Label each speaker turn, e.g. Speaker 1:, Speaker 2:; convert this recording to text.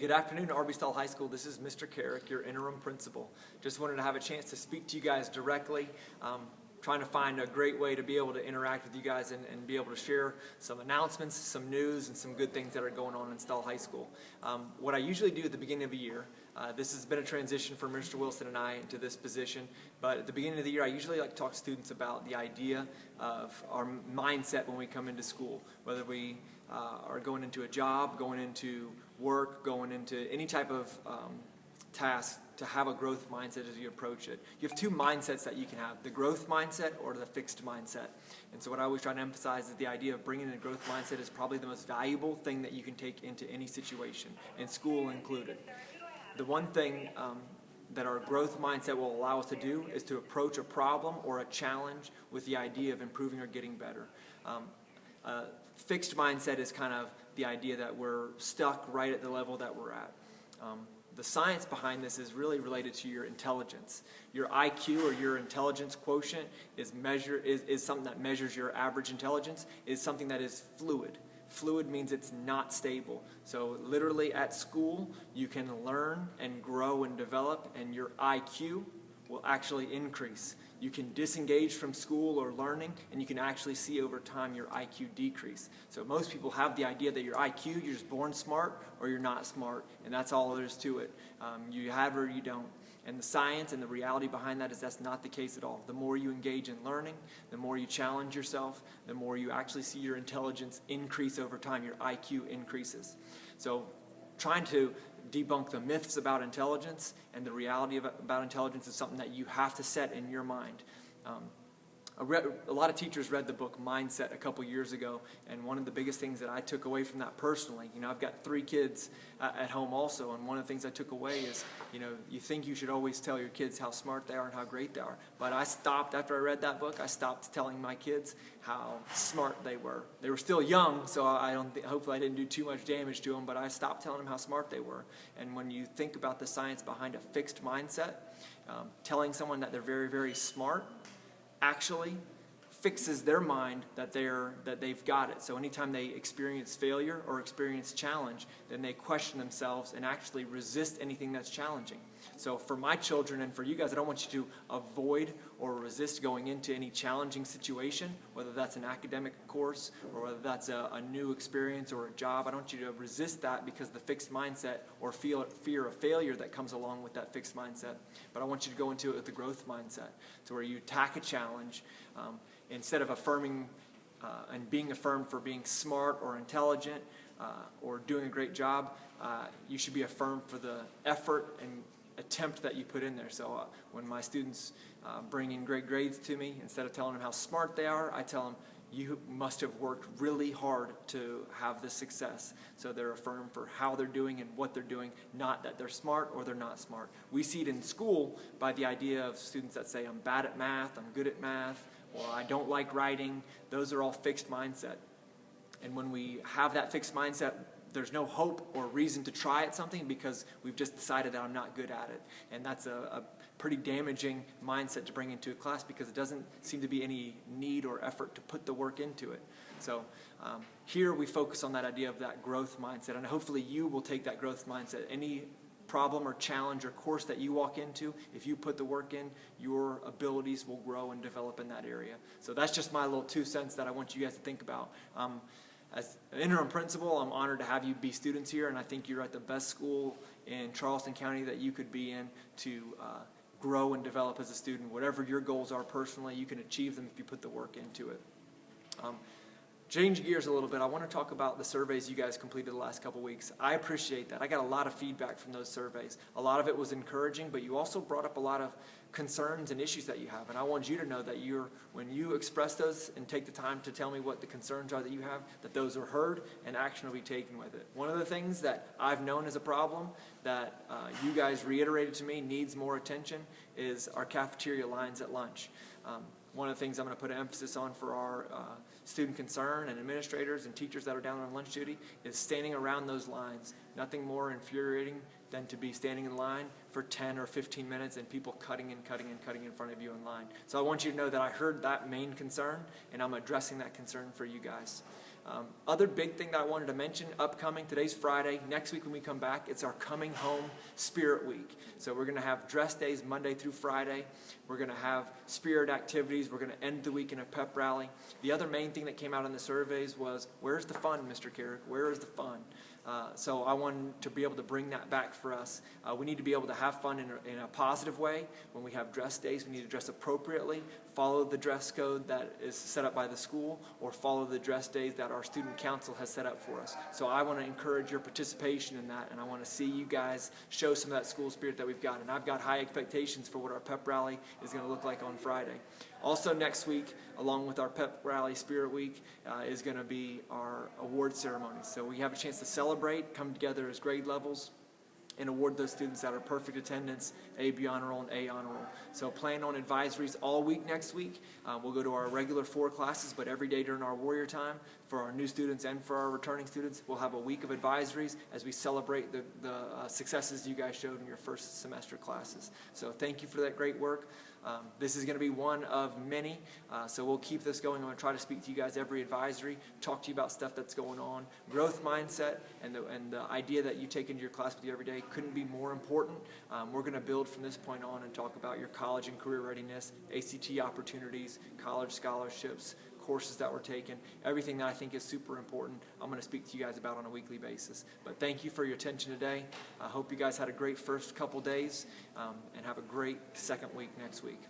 Speaker 1: good afternoon, Arbystall High School. This is Mr. Carrick, your interim principal. Just wanted to have a chance to speak to you guys directly. Trying to find a great way to be able to interact with you guys and be able to share some announcements, some news, and some good things that are going on in Stall High School. What I usually do at the beginning of the year, this has been a transition for Mr. Wilson and I into this position, but at the beginning of the year I usually like to talk to students about the idea of our mindset when we come into school, whether we are going into a job, going into work, going into any type of task, to have a growth mindset as you approach it. You have two mindsets that you can have, the growth mindset or the fixed mindset. And so what I always try to emphasize is the idea of bringing in a growth mindset is probably the most valuable thing that you can take into any situation, and school included. The one thing that our growth mindset will allow us to do is to approach a problem or a challenge with the idea of improving or getting better. Fixed mindset is kind of the idea that we're stuck right at the level that we're at. The science behind this is really related to your intelligence. Your IQ, or your intelligence quotient, is something that measures your average intelligence, is something that is fluid. Fluid means it's not stable. So literally at school, you can learn and grow and develop, and your IQ will actually increase. You can disengage from school or learning, and you can actually see over time your IQ decrease. So most people have the idea that your IQ, you're just born smart or you're not smart, and that's all there is to it. You have or you don't. And the science and the reality behind that is that's not the case at all. The more you engage in learning, the more you challenge yourself, the more you actually see your intelligence increase over time, your IQ increases. So trying to debunk the myths about intelligence and the reality about intelligence is something that you have to set in your mind. A lot of teachers read the book Mindset a couple years ago, and one of the biggest things that I took away from that personally, I've got 3 kids at home also, and one of the things I took away is, you think you should always tell your kids how smart they are and how great they are, but I stopped after I read that book. I stopped telling my kids how smart they were. They were still young, so hopefully I didn't do too much damage to them, but I stopped telling them how smart they were. And when you think about the science behind a fixed mindset, telling someone that they're very, very smart actually fixes their mind that they've got it. So anytime they experience failure or experience challenge, then they question themselves and actually resist anything that's challenging. So for my children and for you guys, I don't want you to avoid or resist going into any challenging situation, whether that's an academic course or whether that's a new experience or a job. I don't want you to resist that because of the fixed mindset or fear of failure that comes along with that fixed mindset. But I want you to go into it with the growth mindset, to where you attack a challenge, instead of affirming and being affirmed for being smart or intelligent or doing a great job, you should be affirmed for the effort and attempt that you put in there. So when my students bring in great grades to me, instead of telling them how smart they are, I tell them, you must have worked really hard to have this success. So they're affirmed for how they're doing and what they're doing, not that they're smart or they're not smart. We see it in school by the idea of students that say, I'm bad at math, I'm good at math, or I don't like writing. Those are all fixed mindset. And when we have that fixed mindset, there's no hope or reason to try at something because we've just decided that I'm not good at it. And that's a pretty damaging mindset to bring into a class because it doesn't seem to be any need or effort to put the work into it. So here we focus on that idea of that growth mindset, and hopefully you will take that growth mindset. Any problem or challenge or course that you walk into, if you put the work in, your abilities will grow and develop in that area. So that's just my little 2 cents that I want you guys to think about. As an interim principal, I'm honored to have you be students here, and I think you're at the best school in Charleston County that you could be in to grow and develop as a student. Whatever your goals are personally, you can achieve them if you put the work into it. Change gears a little bit, I want to talk about the surveys you guys completed the last couple weeks. I appreciate that. I got a lot of feedback from those surveys. A lot of it was encouraging, but you also brought up a lot of concerns and issues that you have. And I want you to know that when you express those and take the time to tell me what the concerns are that you have, that those are heard and action will be taken with it. One of the things that I've known as a problem that you guys reiterated to me needs more attention is our cafeteria lines at lunch. One of the things I'm going to put an emphasis on for our student concern and administrators and teachers that are down on lunch duty is standing around those lines. Nothing more infuriating than to be standing in line for 10 or 15 minutes and people cutting in front of you in line. So I want you to know that I heard that main concern, and I'm addressing that concern for you guys. Other big thing that I wanted to mention, upcoming, today's Friday, next week when we come back, it's our Coming Home Spirit Week. So we're going to have dress days Monday through Friday. We're going to have spirit activities. We're going to end the week in a pep rally. The other main thing that came out in the surveys was, where's the fun, Mr. Carrick? Where is the fun? So I wanted to be able to bring that back for us. We need to be able to have fun in a positive way. When we have dress days, we need to dress appropriately, follow the dress code that is set up by the school, or follow the dress days that our student council has set up for us. So I want to encourage your participation in that, and I want to see you guys show some of that school spirit that we've got. And I've got high expectations for what our pep rally is going to look like on Friday. Also next week, along with our Pep Rally Spirit Week, is going to be our award ceremony. So we have a chance to celebrate, come together as grade levels, and award those students that are perfect attendance, A, B honor roll, and A honor roll. So plan on advisories all week next week. We'll go to our regular 4 classes, but every day during our warrior time, for our new students and for our returning students, we'll have a week of advisories as we celebrate the successes you guys showed in your first semester classes. So thank you for that great work. This is going to be one of many, so we'll keep this going. I'm going to try to speak to you guys every advisory, talk to you about stuff that's going on. Growth mindset and the idea that you take into your class with you every day couldn't be more important. We're going to build from this point on and talk about your college and career readiness, ACT opportunities, college scholarships, courses that we're taking, everything that I think is super important. I'm going to speak to you guys about on a weekly basis. But thank you for your attention today. I hope you guys had a great first couple days, and have a great second week next week.